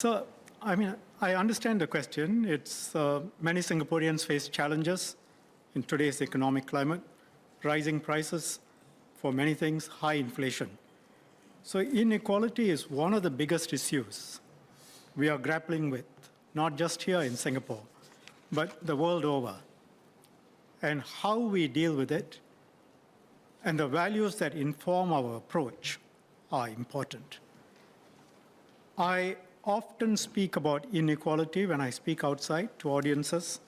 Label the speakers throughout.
Speaker 1: So, I understand the question. It's many Singaporeans face challenges in today's economic climate, rising prices for many things, high inflation. So inequality is one of the biggest issues we are grappling with, not just here in Singapore, but the world over. And how we deal with it and the values that inform our approach are important. I often speak about inequality when I speak outside to audiences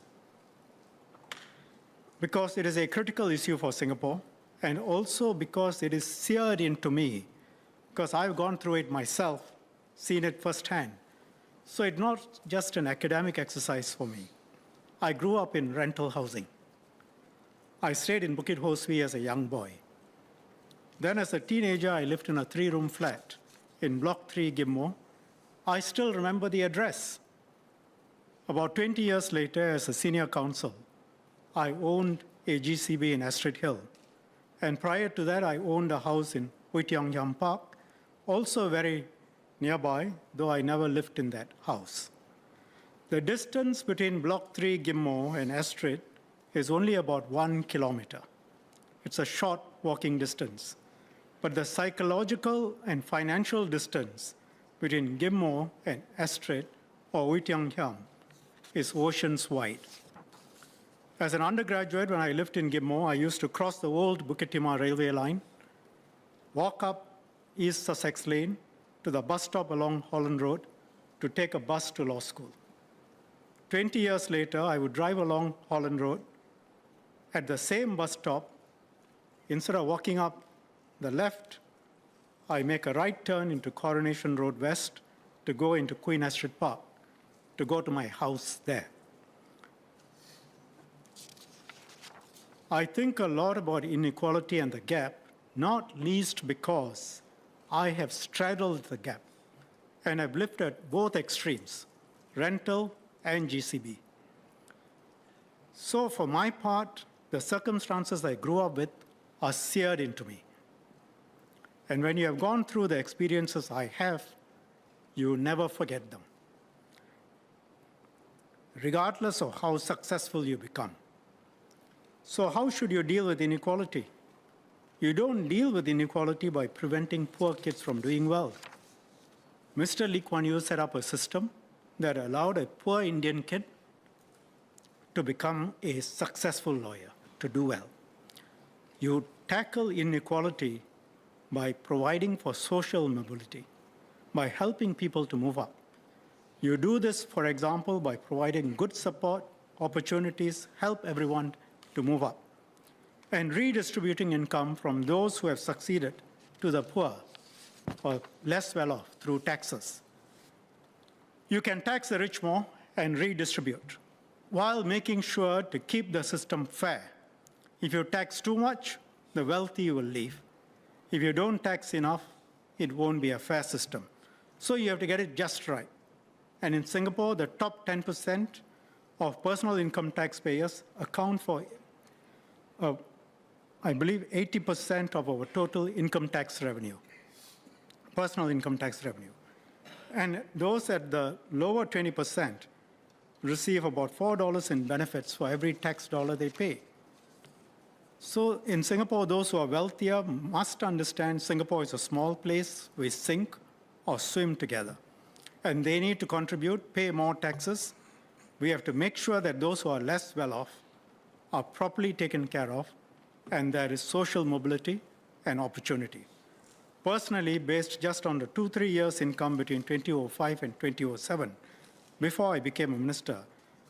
Speaker 1: because it is a critical issue for Singapore and also because it is seared into me because I've gone through it myself, seen it firsthand. So it's not just an academic exercise for me. I grew up in rental housing. I stayed in Bukit Ho Swee as a young boy. Then as a teenager, I lived in a 3-room flat in Block 3, Ghim Moh. I still remember the address. About 20 years later, as a senior counsel, I owned a GCB in Astrid Hill. And prior to that, I owned a house in Ui Tiong Yam Park, also very nearby, though I never lived in that house. The distance between Block 3, Ghim Moh and Astrid is only about 1 kilometer. It's a short walking distance. But the psychological and financial distance between Ghim Moh and Astrid or Ui Tiong Yam is oceans wide. As an undergraduate, when I lived in Ghim Moh, I used to cross the old Bukit Timah railway line, walk up East Sussex Lane to the bus stop along Holland Road to take a bus to law school. 20 years later, I would drive along Holland Road. At the same bus stop, instead of walking up the left, I make a right turn into Coronation Road West to go into Queen Astrid Park, to go to my house there. I think a lot about inequality and the gap, not least because I have straddled the gap and have lived at both extremes, rental and GCB. So for my part, the circumstances I grew up with are seared into me. And when you have gone through the experiences I have, you never forget them, regardless of how successful you become. So how should you deal with inequality? You don't deal with inequality by preventing poor kids from doing well. Mr. Lee Kuan Yew set up a system that allowed a poor Indian kid to become a successful lawyer, to do well. You tackle inequality by providing for social mobility, by helping people to move up. You do this, for example, by providing good support, opportunities, help everyone to move up, and redistributing income from those who have succeeded to the poor or less well off through taxes. You can tax the rich more and redistribute while making sure to keep the system fair. If you tax too much, the wealthy will leave. If you don't tax enough, it won't be a fair system. So you have to get it just right. And in Singapore, the top 10% of personal income taxpayers account for, I believe, 80% of our total income tax revenue, personal income tax revenue. And those at the lower 20% receive about $4 in benefits for every tax dollar they pay. So in Singapore, those who are wealthier must understand Singapore is a small place. We sink or swim together. And they need to contribute, pay more taxes. We have to make sure that those who are less well off are properly taken care of, and there is social mobility and opportunity. Personally, based just on the 2-3 years income between 2005 and 2007, before I became a minister,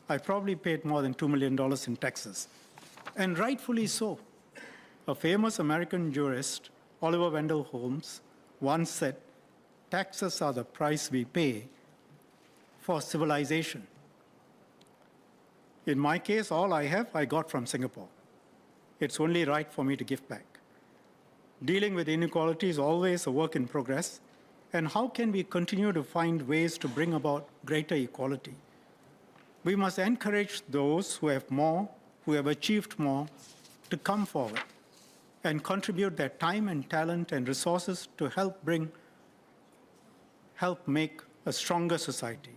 Speaker 1: I probably paid more than $2 million in taxes. And rightfully so. A famous American jurist, Oliver Wendell Holmes, once said, taxes are the price we pay for civilization. In my case, all I have, I got from Singapore. It's only right for me to give back. Dealing with inequality is always a work in progress. And how can we continue to find ways to bring about greater equality? We must encourage those who have more, who have achieved more, to come forward and contribute their time and talent and resources to help make a stronger society.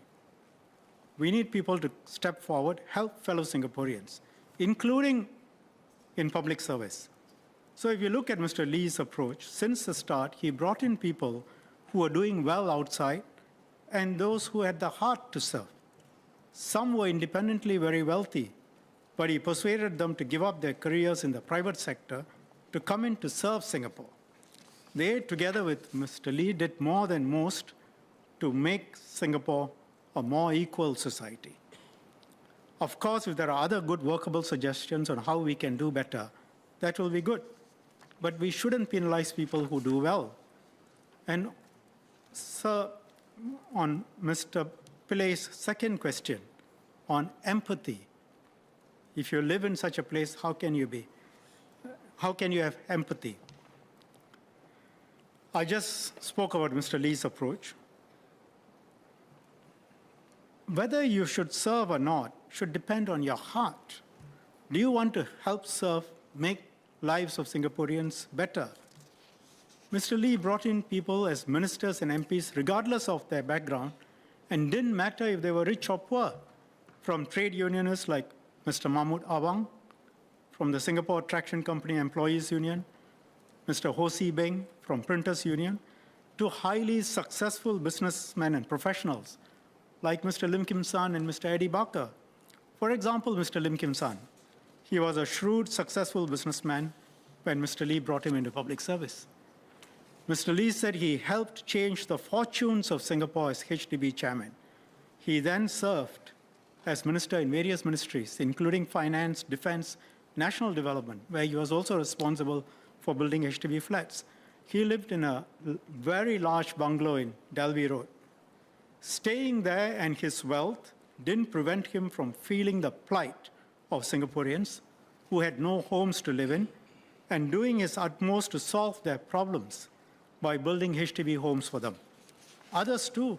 Speaker 1: We need people to step forward, help fellow Singaporeans, including in public service. So if you look at Mr. Lee's approach, since the start, he brought in people who were doing well outside and those who had the heart to serve. Some were independently very wealthy, but he persuaded them to give up their careers in the private sector to come in to serve Singapore. They, together with Mr. Lee, did more than most to make Singapore a more equal society. Of course, if there are other good workable suggestions on how we can do better, that will be good. But we shouldn't penalize people who do well. And sir, on Mr. Pilay's second question on empathy, if you live in such a place, how can you have empathy? I just spoke about Mr. Lee's approach. Whether you should serve or not should depend on your heart. Do you want to help serve, make lives of Singaporeans better? Mr. Lee brought in people as ministers and MPs, regardless of their background, and didn't matter if they were rich or poor, from trade unionists like Mr. Mahmud Awang, from the Singapore Traction Company Employees Union, Mr. Ho Si Beng from Printers Union, to highly successful businessmen and professionals like Mr. Lim Kim San and Mr. Eddie Barker. For example, Mr. Lim Kim San. He was a shrewd, successful businessman when Mr. Lee brought him into public service. Mr. Lee said he helped change the fortunes of Singapore as HDB chairman. He then served as minister in various ministries, including finance, defense, national development, where he was also responsible for building HDB flats. He lived in a very large bungalow in Dalby Road. Staying there and his wealth didn't prevent him from feeling the plight of Singaporeans who had no homes to live in and doing his utmost to solve their problems by building HDB homes for them. Others too.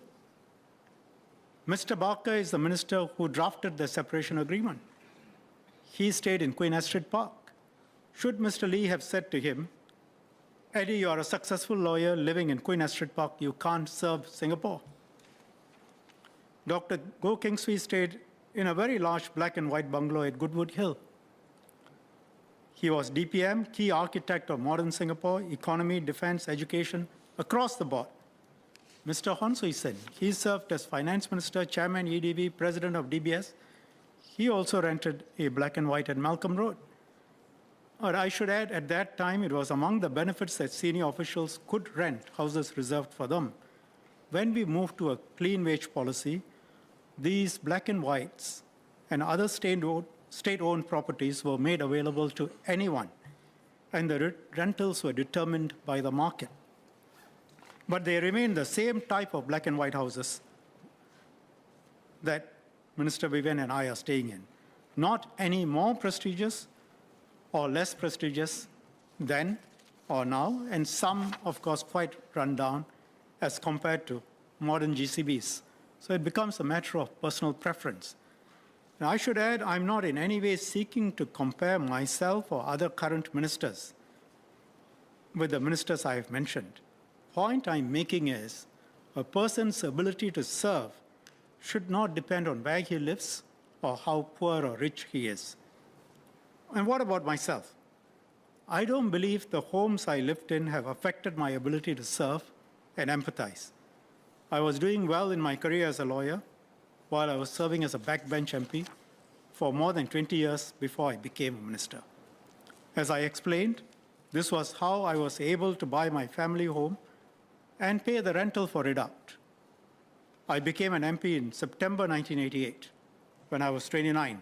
Speaker 1: Mr. Barker is the minister who drafted the separation agreement. He stayed in Queen Astrid Park. Should Mr. Lee have said to him, Eddie, you are a successful lawyer living in Queen Astrid Park, you can't serve Singapore? Dr. Goh Keng Swee stayed in a very large black and white bungalow at Goodwood Hill. He was DPM, key architect of modern Singapore, economy, defense, education, across the board. Mr. Hon Sui Sen, he served as finance minister, chairman EDB, president of DBS. He also rented a black and white at Malcolm Road. Or I should add, at that time, it was among the benefits that senior officials could rent houses reserved for them. When we moved to a clean wage policy, these black and whites and other state-owned properties were made available to anyone, and the rentals were determined by the market. But they remain the same type of black and white houses that Minister Vivian and I are staying in. Not any more prestigious or less prestigious then or now, and some, of course, quite run down as compared to modern GCBs. So it becomes a matter of personal preference. Now, I should add, I'm not in any way seeking to compare myself or other current ministers with the ministers I have mentioned. Point I'm making is a person's ability to serve should not depend on where he lives or how poor or rich he is. And what about myself? I don't believe the homes I lived in have affected my ability to serve and empathize. I was doing well in my career as a lawyer while I was serving as a backbench MP for more than 20 years before I became a minister. As I explained, this was how I was able to buy my family home and pay the rental for Ridout. I became an MP in September 1988 when I was 29.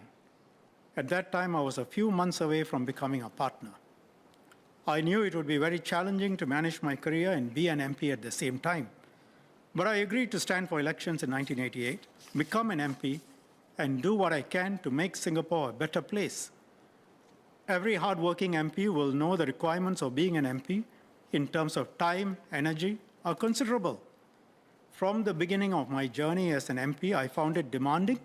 Speaker 1: At that time, I was a few months away from becoming a partner. I knew it would be very challenging to manage my career and be an MP at the same time. But I agreed to stand for elections in 1988, become an MP, and do what I can to make Singapore a better place. Every hardworking MP will know the requirements of being an MP in terms of time, energy, are considerable. From the beginning of my journey as an MP, I found it demanding,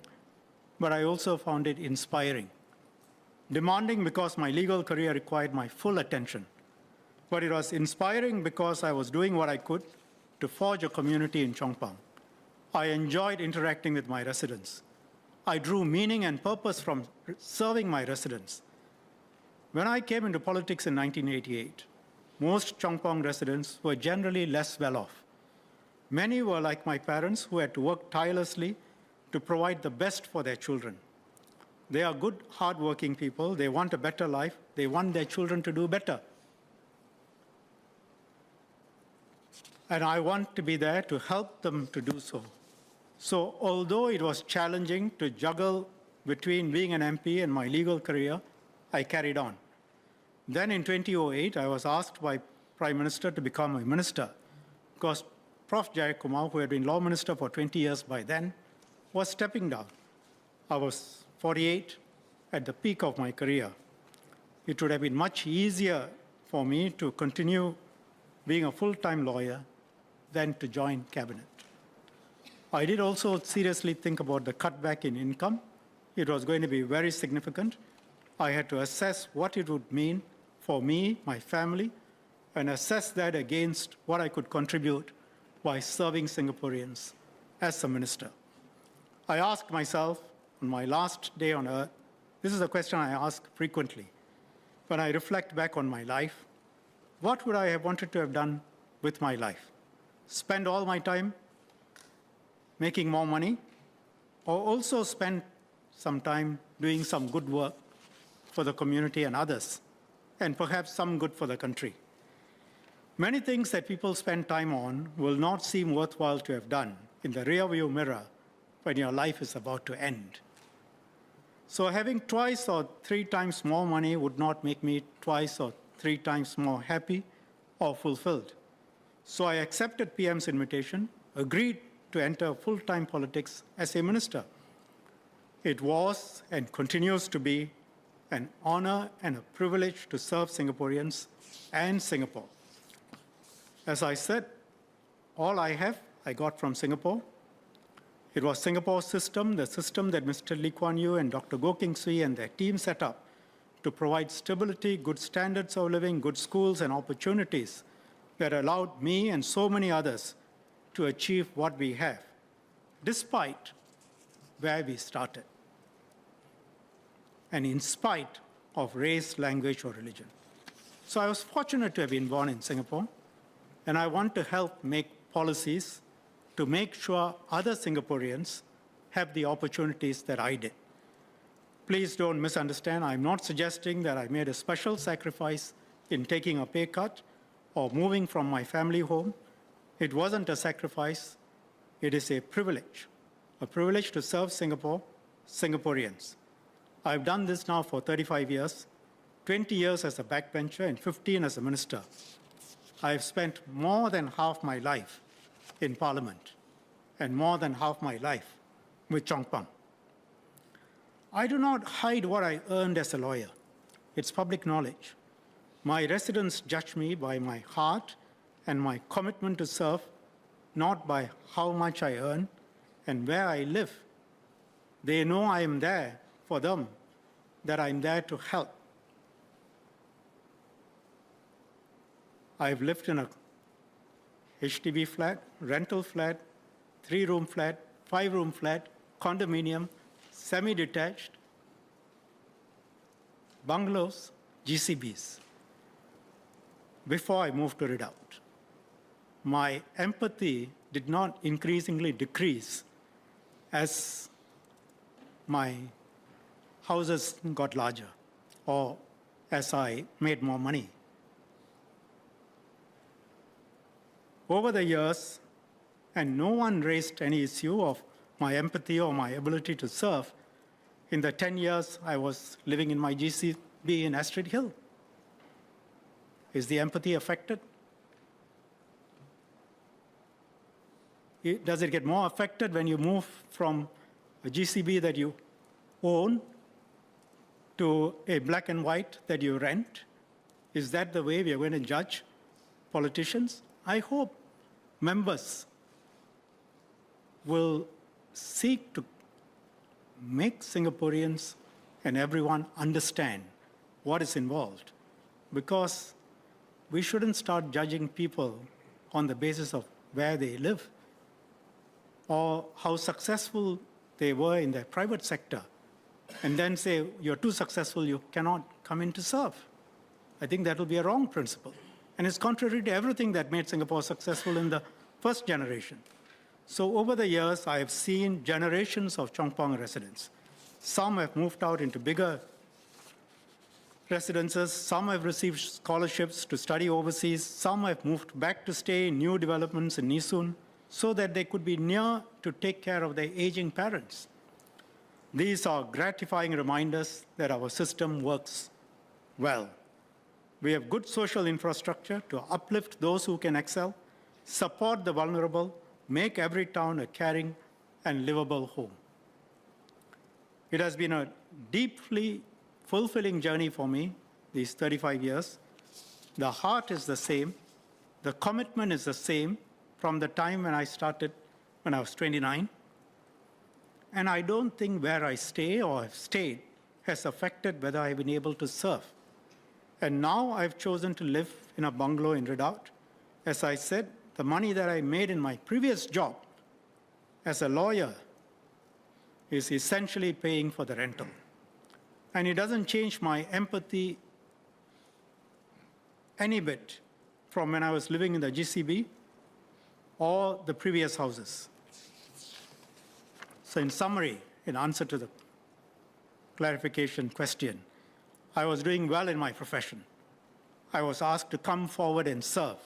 Speaker 1: but I also found it inspiring. Demanding because my legal career required my full attention, but it was inspiring because I was doing what I could to forge a community in Chongpang. I enjoyed interacting with my residents. I drew meaning and purpose from serving my residents. When I came into politics in 1988, most Chongpong residents were generally less well off. Many were like my parents who had to work tirelessly to provide the best for their children. They are good, hardworking people. They want a better life. They want their children to do better. And I want to be there to help them to do so. So although it was challenging to juggle between being an MP and my legal career, I carried on. Then in 2008, I was asked by Prime Minister to become a minister because Prof. Jayakumar, who had been law minister for 20 years by then, was stepping down. I was 48 at the peak of my career. It would have been much easier for me to continue being a full-time lawyer than to join cabinet. I did also seriously think about the cutback in income. It was going to be very significant. I had to assess what it would mean for me, my family, and assess that against what I could contribute by serving Singaporeans as a minister. I asked myself on my last day on earth, this is a question I ask frequently, when I reflect back on my life, what would I have wanted to have done with my life? Spend all my time making more money, or also spend some time doing some good work for the community and others, and perhaps some good for the country. Many things that people spend time on will not seem worthwhile to have done in the rearview mirror when your life is about to end. So having twice or three times more money would not make me twice or three times more happy or fulfilled. So I accepted PM's invitation, agreed to enter full-time politics as a minister. It was and continues to be an honor and a privilege to serve Singaporeans and Singapore. As I said, all I have, I got from Singapore. It was Singapore's system, the system that Mr. Lee Kuan Yew and Dr. Goh Keng Swee and their team set up to provide stability, good standards of living, good schools and opportunities that allowed me and so many others to achieve what we have, despite where we started, and in spite of race, language, or religion. So I was fortunate to have been born in Singapore, and I want to help make policies to make sure other Singaporeans have the opportunities that I did. Please don't misunderstand. I'm not suggesting that I made a special sacrifice in taking a pay cut or moving from my family home. It wasn't a sacrifice. It is a privilege to serve Singapore, Singaporeans. I've done this now for 35 years, 20 years as a backbencher and 15 as a minister. I've spent more than half my life in Parliament and more than half my life with Chongpong. I do not hide what I earned as a lawyer. It's public knowledge. My residents judge me by my heart and my commitment to serve, not by how much I earn and where I live. They know I am there for them, that I'm there to help. I've lived in a HDB flat, rental flat, 3-room flat, 5-room flat, condominium, semi-detached, bungalows, GCBs. Before I moved to Ridout, my empathy did not increasingly decrease as my houses got larger or as I made more money. Over the years, and no one raised any issue of my empathy or my ability to serve, in the 10 years I was living in my GCB in Astrid Hill. Is the empathy affected? Does it get more affected when you move from a GCB that you own to a black and white that you rent? Is that the way we are going to judge politicians? I hope members will seek to make Singaporeans and everyone understand what is involved, because we shouldn't start judging people on the basis of where they live or how successful they were in their private sector, and then say, you're too successful, you cannot come in to serve. I think that will be a wrong principle. And it's contrary to everything that made Singapore successful in the first generation. So over the years, I have seen generations of Chongpong residents. Some have moved out into bigger residences, some have received scholarships to study overseas, some have moved back to stay in new developments in Nee Soon, so that they could be near to take care of their aging parents. These are gratifying reminders that our system works well. We have good social infrastructure to uplift those who can excel, support the vulnerable, make every town a caring and livable home. It has been a deeply fulfilling journey for me these 35 years. The heart is the same, the commitment is the same from the time when I started when I was 29. And I don't think where I stay or have stayed has affected whether I've been able to serve. And now I've chosen to live in a bungalow in Ridout. As I said, the money that I made in my previous job as a lawyer is essentially paying for the rental. And it doesn't change my empathy any bit from when I was living in the GCB or the previous houses. So in summary, in answer to the clarification question, I was doing well in my profession. I was asked to come forward and serve.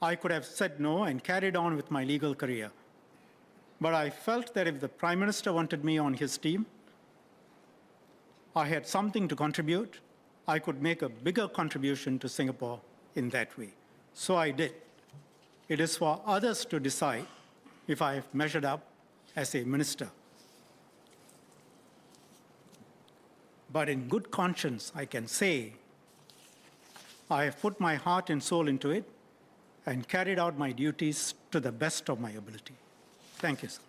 Speaker 1: I could have said no and carried on with my legal career. But I felt that if the Prime Minister wanted me on his team, I had something to contribute. I could make a bigger contribution to Singapore in that way. So I did. It is for others to decide if I have measured up as a minister. But in good conscience, I can say I have put my heart and soul into it and carried out my duties to the best of my ability. Thank you, sir.